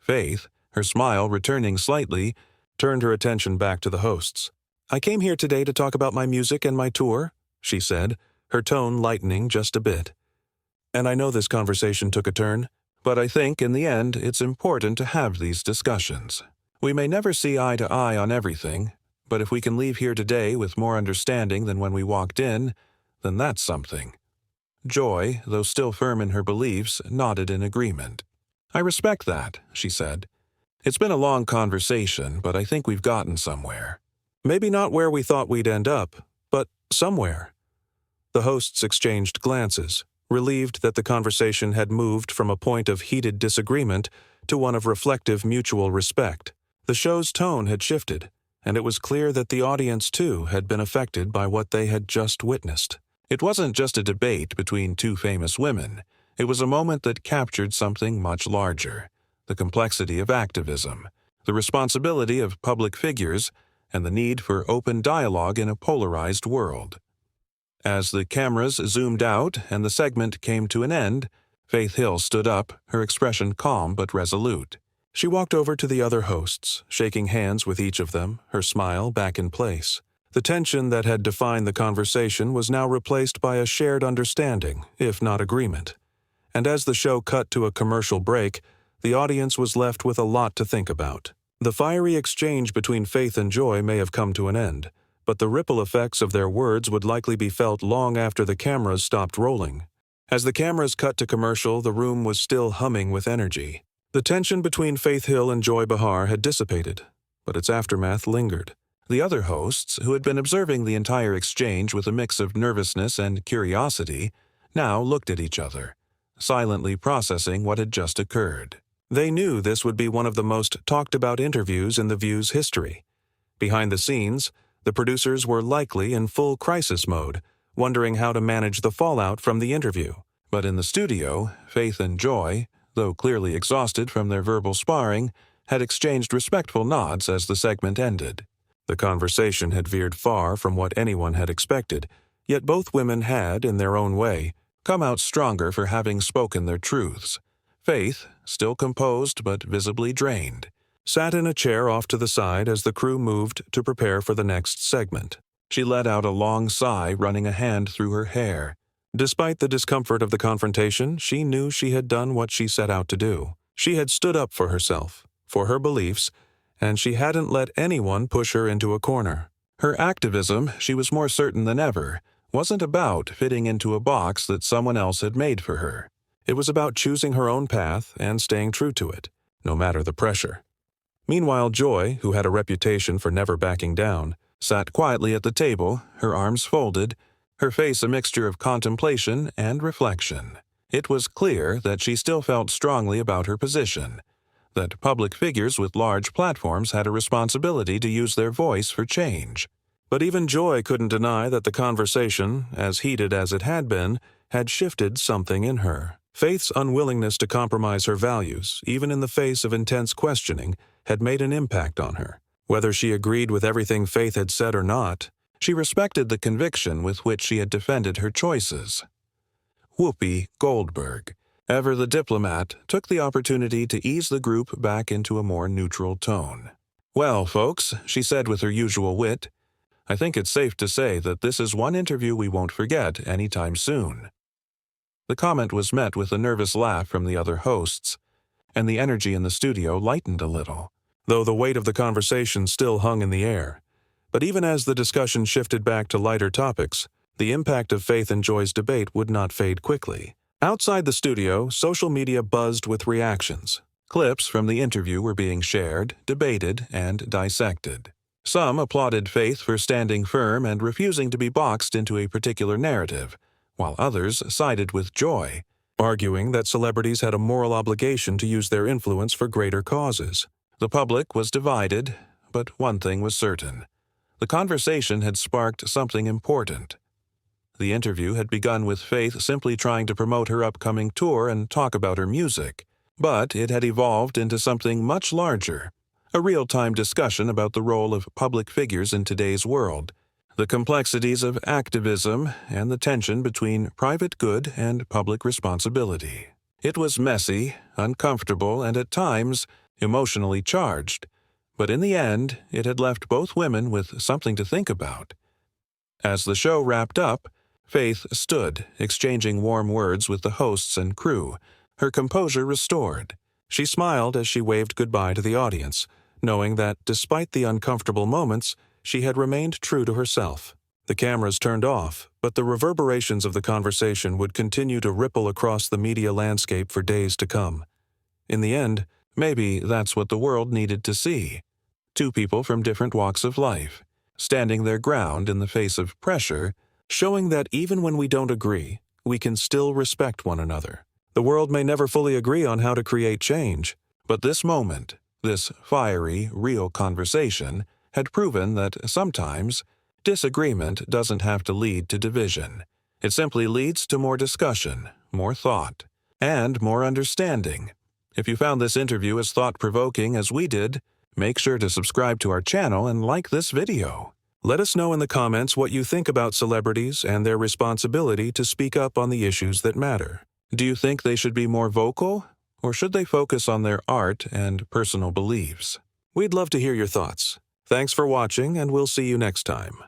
Faith, her smile returning slightly, turned her attention back to the hosts. "I came here today to talk about my music and my tour," she said, her tone lightening just a bit. "And I know this conversation took a turn, but I think in the end it's important to have these discussions. We may never see eye to eye on everything, but if we can leave here today with more understanding than when we walked in, then that's something." Joy, though still firm in her beliefs, nodded in agreement. "I respect that," she said. "It's been a long conversation, but I think we've gotten somewhere. Maybe not where we thought we'd end up, but somewhere." The hosts exchanged glances, relieved that the conversation had moved from a point of heated disagreement to one of reflective mutual respect. The show's tone had shifted, and it was clear that the audience, too, had been affected by what they had just witnessed. It wasn't just a debate between two famous women. It was a moment that captured something much larger: the complexity of activism, the responsibility of public figures, and the need for open dialogue in a polarized world. As the cameras zoomed out and the segment came to an end, Faith Hill stood up, her expression calm but resolute. She walked over to the other hosts, shaking hands with each of them, her smile back in place. The tension that had defined the conversation was now replaced by a shared understanding, if not agreement. and as the show cut to a commercial break, the audience was left with a lot to think about. The fiery exchange between Faith and Joy may have come to an end, but the ripple effects of their words would likely be felt long after the cameras stopped rolling. As the cameras cut to commercial, the room was still humming with energy. The tension between Faith Hill and Joy Behar had dissipated, but its aftermath lingered. The other hosts, who had been observing the entire exchange with a mix of nervousness and curiosity, now looked at each other, silently processing what had just occurred. They knew this would be one of the most talked-about interviews in The View's history. Behind the scenes, the producers were likely in full crisis mode, wondering how to manage the fallout from the interview. But in the studio, Faith and Joy, though clearly exhausted from their verbal sparring, had exchanged respectful nods as the segment ended. The conversation had veered far from what anyone had expected, yet both women had, in their own way, come out stronger for having spoken their truths. Faith, still composed but visibly drained, sat in a chair off to the side as the crew moved to prepare for the next segment. She let out a long sigh, running a hand through her hair. Despite the discomfort of the confrontation, she knew she had done what she set out to do. She had stood up for herself, for her beliefs, and she hadn't let anyone push her into a corner. Her activism, she was more certain than ever, wasn't about fitting into a box that someone else had made for her. It was about choosing her own path and staying true to it, no matter the pressure. Meanwhile, Joy, who had a reputation for never backing down, sat quietly at the table, her arms folded, her face a mixture of contemplation and reflection. It was clear that she still felt strongly about her position, that public figures with large platforms had a responsibility to use their voice for change. But even Joy couldn't deny that the conversation, as heated as it had shifted something in her. Faith's unwillingness to compromise her values, even in the face of intense questioning, had made an impact on her. Whether she agreed with everything Faith had said or not, she respected the conviction with which she had defended her choices. Whoopi Goldberg, ever the diplomat, took the opportunity to ease the group back into a more neutral tone. "Well, folks," she said with her usual wit, "I think it's safe to say that this is one interview we won't forget anytime soon." The comment was met with a nervous laugh from the other hosts, and the energy in the studio lightened a little, though the weight of the conversation still hung in the air. But even as the discussion shifted back to lighter topics, the impact of Faith and Joy's debate would not fade quickly. Outside the studio, social media buzzed with reactions. Clips from the interview were being shared, debated, and dissected. Some applauded Faith for standing firm and refusing to be boxed into a particular narrative, while others sided with Joy, arguing that celebrities had a moral obligation to use their influence for greater causes. The public was divided, but one thing was certain. The conversation had sparked something important. The interview had begun with Faith simply trying to promote her upcoming tour and talk about her music, but it had evolved into something much larger, a real-time discussion about the role of public figures in today's world, the complexities of activism, and the tension between private good and public responsibility. It was messy, uncomfortable, and at times emotionally charged, but in the end, it had left both women with something to think about. As the show wrapped up, Faith stood, exchanging warm words with the hosts and crew, her composure restored. She smiled as she waved goodbye to the audience, knowing that, despite the uncomfortable moments, she had remained true to herself. The cameras turned off, but the reverberations of the conversation would continue to ripple across the media landscape for days to come. In the end, maybe that's what the world needed to see. Two people from different walks of life, standing their ground in the face of pressure, showing that even when we don't agree, we can still respect one another. The world may never fully agree on how to create change, but this moment, this fiery, real conversation, had proven that sometimes disagreement doesn't have to lead to division. It simply leads to more discussion, more thought, and more understanding. If you found this interview as thought-provoking as we did, make sure to subscribe to our channel and like this video. Let us know in the comments what you think about celebrities and their responsibility to speak up on the issues that matter. Do you think they should be more vocal, or should they focus on their art and personal beliefs? We'd love to hear your thoughts. Thanks for watching, and we'll see you next time.